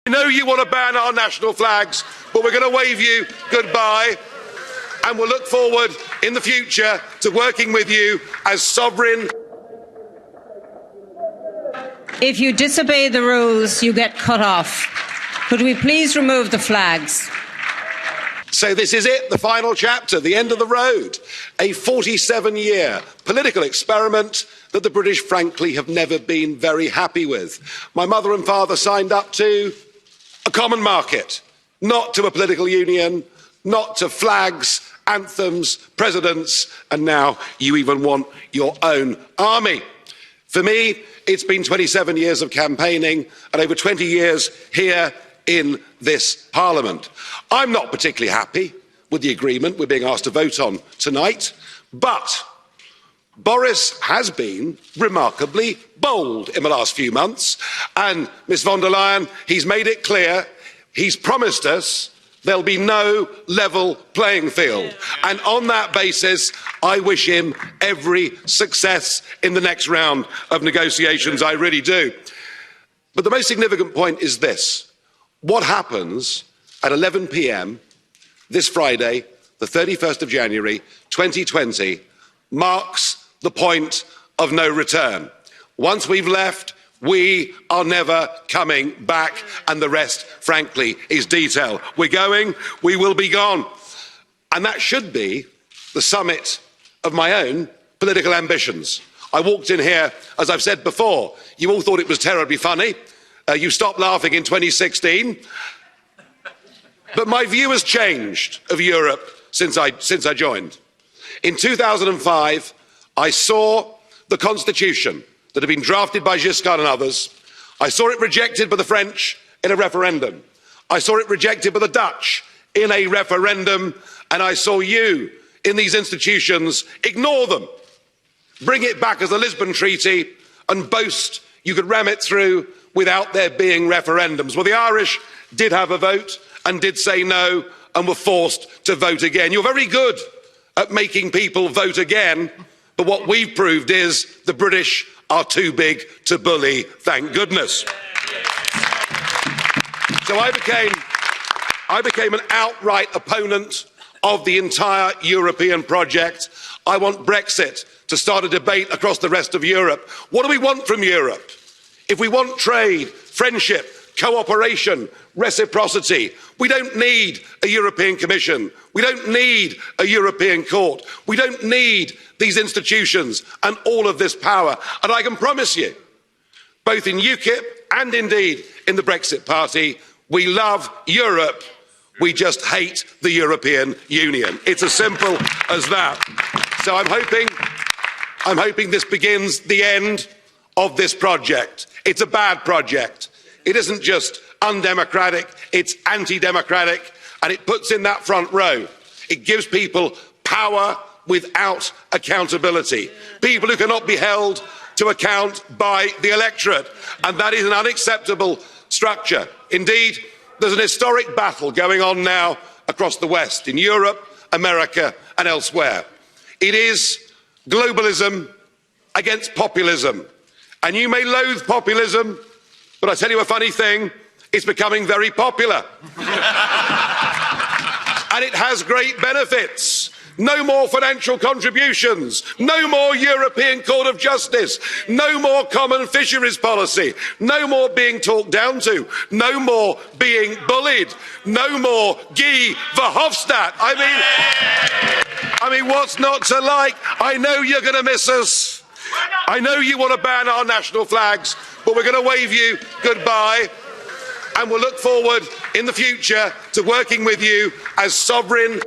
I know you want to ban our national flags, but we're going to wave you goodbye, and we'll look forward in the future to working with you as sovereign. If you disobey the rules, you get cut off. Could we please remove the flags? So this is it, the final chapter, the end of the road. A 47-year political experiment that the British, frankly, have never been very happy with. My mother and father signed up to a common market, not to a political union, not to flags, anthems, presidents, and now you even want your own army. For me, it's been 27 years of campaigning and over 20 years here in this Parliament. I'm not particularly happy with the agreement we're being asked to vote on tonight, but Boris has been remarkably bold in the last few months, and Ms von der Leyen, he's made it clear, he's promised us there'll be no level playing field. And on that basis, I wish him every success in the next round of negotiations, I really do. But the most significant point is this. What happens at 11 p.m. this Friday, the 31st of January 2020, marks the point of no return. Once we've left, we are never coming back, and the rest, frankly, is detail. We're going, we will be gone. And that should be the summit of my own political ambitions. I walked in here, as I've said before, you all thought it was terribly funny. You stopped laughing in 2016. But my view has changed of Europe since I joined. In 2005, I saw the constitution that had been drafted by Giscard and others. I saw it rejected by the French in a referendum. I saw it rejected by the Dutch in a referendum. And I saw you in these institutions ignore them, bring it back as the Lisbon Treaty and boast you could ram it through without there being referendums. Well, the Irish did have a vote and did say no and were forced to vote again. You're very good at making people vote again, but what we've proved is the British are too big to bully, thank goodness. So I became an outright opponent of the entire European project. I want Brexit to start a debate across the rest of Europe. What do we want from Europe? If we want trade, friendship, cooperation, reciprocity, we don't need a European Commission. We don't need a European Court. We don't need these institutions and all of this power. And I can promise you, both in UKIP and indeed in the Brexit Party, we love Europe. We just hate the European Union. It's as simple as that. So I'm hoping this begins the end of this project. It's a bad project. It isn't just undemocratic, it's anti-democratic, and it puts in that front row. It gives people power without accountability. People who cannot be held to account by the electorate, and that is an unacceptable structure. Indeed, there's an historic battle going on now across the West, in Europe, America, and elsewhere. It is globalism against populism. And you may loathe populism, but I tell you a funny thing, it's becoming very popular. And it has great benefits. No more financial contributions, no more European Court of Justice, no more common fisheries policy, no more being talked down to, no more being bullied, no more Guy Verhofstadt. I mean, what's not to like? I know you're going to miss us. I know you want to ban our national flags, but we're going to wave you goodbye, and we'll look forward in the future to working with you as sovereign